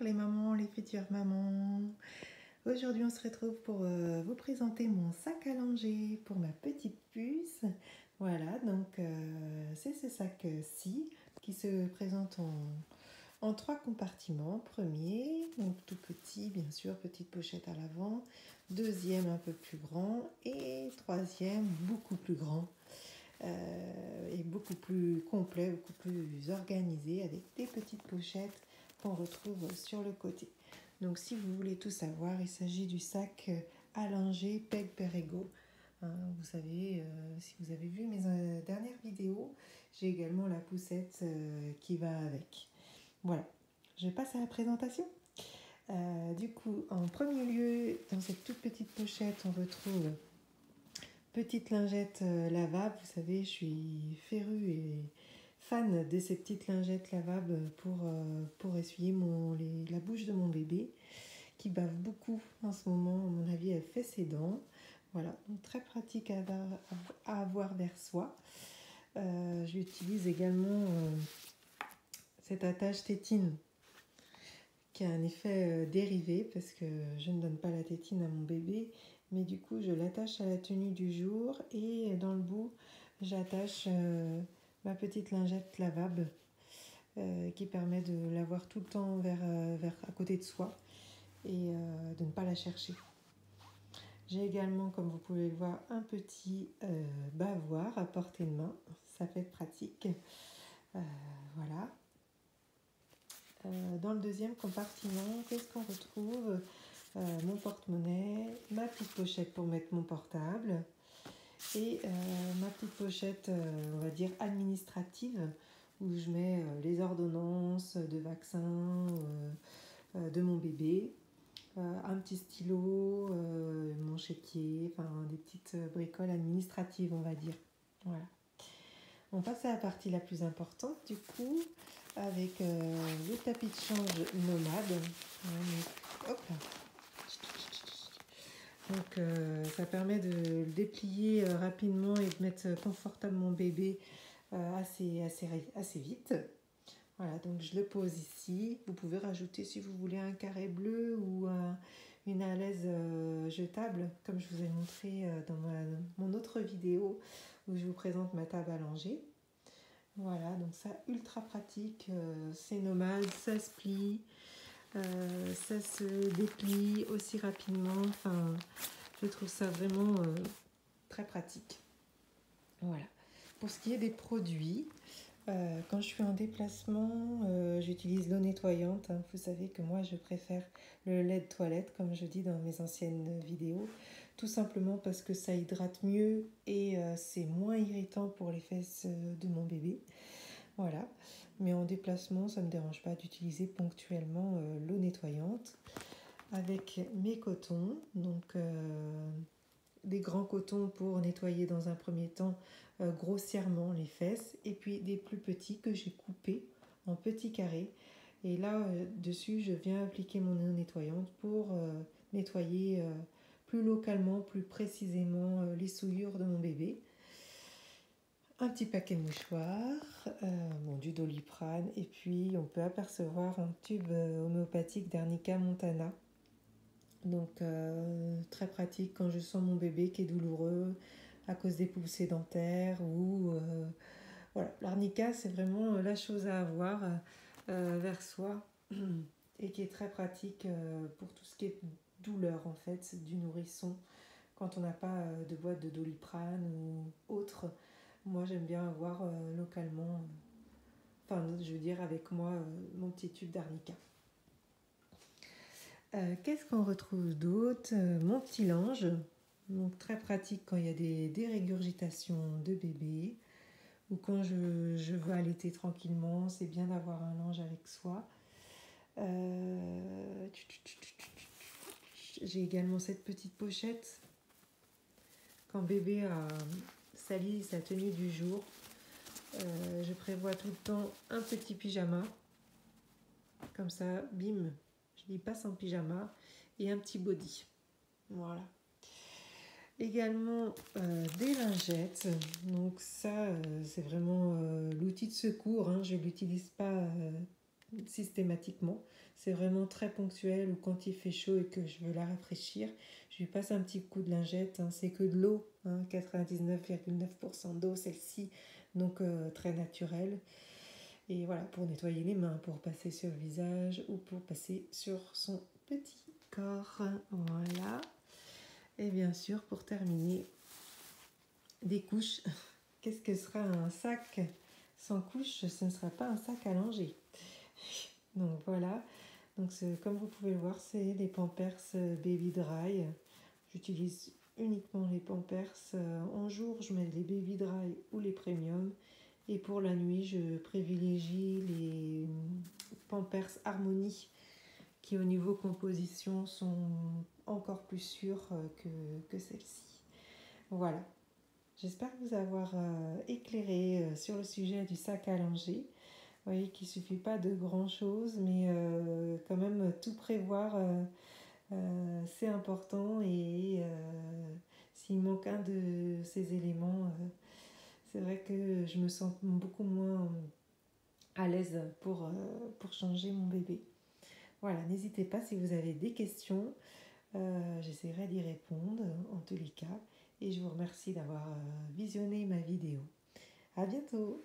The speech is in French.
Les mamans, les futures mamans. Aujourd'hui, on se retrouve pour vous présenter mon sac à langer pour ma petite puce. Voilà, donc c'est ce sac-ci qui se présente en trois compartiments. Premier, donc tout petit, bien sûr, petite pochette à l'avant. Deuxième, un peu plus grand. Et troisième, beaucoup plus grand. Et beaucoup plus complet, beaucoup plus organisé, avec des petites pochettes qu'on retrouve sur le côté. Donc si vous voulez tout savoir, il s'agit du sac à langer Peg Perego. Vous savez, si vous avez vu mes dernières vidéos, j'ai également la poussette qui va avec. Voilà, je passe à la présentation. Du coup, en premier lieu, dans cette toute petite pochette, on retrouve petite lingette lavable. Vous savez, je suis férue et fan de ces petites lingettes lavables pour essuyer la bouche de mon bébé qui bave beaucoup en ce moment. À mon avis, elle fait ses dents. Voilà, donc très pratique à avoir vers soi. J'utilise également cette attache tétine qui a un effet dérivé parce que je ne donne pas la tétine à mon bébé, mais du coup je l'attache à la tenue du jour et dans le bout j'attache ma petite lingette lavable qui permet de l'avoir tout le temps à côté de soi et de ne pas la chercher. J'ai également, comme vous pouvez le voir, un petit bavoir à portée de main, ça fait pratique. Voilà. Dans le deuxième compartiment, qu'est-ce qu'on retrouve? Mon porte-monnaie, ma petite pochette pour mettre mon portable et ma petite pochette, on va dire administrative, où je mets les ordonnances de vaccins de mon bébé, un petit stylo, mon chéquier, enfin des petites bricoles administratives, on va dire. Voilà. On passe à la partie la plus importante du coup, avec le tapis de change nomade. Hop là. Donc ça permet de le déplier rapidement et de mettre confortable mon bébé assez vite. Voilà, donc je le pose ici. Vous pouvez rajouter si vous voulez un carré bleu ou une alaise jetable, comme je vous ai montré dans mon autre vidéo où je vous présente ma table à langer. Voilà, donc ça ultra pratique, c'est nomade, ça se plie, ça se déplie aussi rapidement. Enfin, je trouve ça vraiment très pratique. Voilà. Pour ce qui est des produits, quand je suis en déplacement, j'utilise l'eau nettoyante. Vous savez que moi, je préfère le lait de toilette, comme je dis dans mes anciennes vidéos, tout simplement parce que ça hydrate mieux et c'est moins irritant pour les fesses de mon bébé. Voilà. Mais en déplacement, ça ne me dérange pas d'utiliser ponctuellement l'eau nettoyante avec mes cotons. Donc, des grands cotons pour nettoyer dans un premier temps grossièrement les fesses et puis des plus petits que j'ai coupés en petits carrés. Et là, dessus, je viens appliquer mon eau nettoyante pour nettoyer plus localement, plus précisément les souillures de mon bébé. Un petit paquet de mouchoirs, du Doliprane, et puis on peut apercevoir un tube homéopathique d'Arnica Montana. Donc très pratique quand je sens mon bébé qui est douloureux à cause des poussées dentaires ou voilà, l'arnica c'est vraiment la chose à avoir vers soi et qui est très pratique pour tout ce qui est douleur en fait du nourrisson quand on n'a pas de boîte de Doliprane ou autre. Moi j'aime bien avoir localement, enfin je veux dire avec moi mon petit tube d'arnica. Qu'est-ce qu'on retrouve d'autre? Mon petit linge, donc très pratique quand il y a des dérégurgitations de bébé ou quand je veux allaiter tranquillement, c'est bien d'avoir un linge avec soi. J'ai également cette petite pochette quand bébé a sali sa tenue du jour. Je prévois tout le temps un petit pyjama, comme ça, bim, je lui passe en pyjama et un petit body. Voilà. Également des lingettes. Donc ça, c'est vraiment l'outil de secours. Je ne l'utilise pas systématiquement. C'est vraiment très ponctuel, ou quand il fait chaud et que je veux la rafraîchir, je lui passe un petit coup de lingette, hein. C'est que de l'eau, hein, 99,9% d'eau celle-ci, donc très naturelle. Et voilà, pour nettoyer les mains, pour passer sur le visage ou pour passer sur son petit corps. Voilà. Et bien sûr, pour terminer, des couches. Qu'est-ce que sera un sac sans couche? Ce ne sera pas un sac à langer. Donc voilà. Donc comme vous pouvez le voir, c'est les Pampers Baby Dry. J'utilise uniquement les Pampers. En jour, je mets les Baby Dry ou les Premium. Et pour la nuit, je privilégie les Pampers Harmonie qui au niveau composition sont encore plus sûrs que celles-ci. Voilà. J'espère vous avoir éclairé sur le sujet du sac à langer. Vous voyez qu'il ne suffit pas de grand-chose, mais quand même tout prévoir, c'est important. Et s'il manque un de ces éléments, c'est vrai que je me sens beaucoup moins à l'aise pour changer mon bébé. Voilà, n'hésitez pas si vous avez des questions. J'essaierai d'y répondre en tous les cas. Et je vous remercie d'avoir visionné ma vidéo. À bientôt!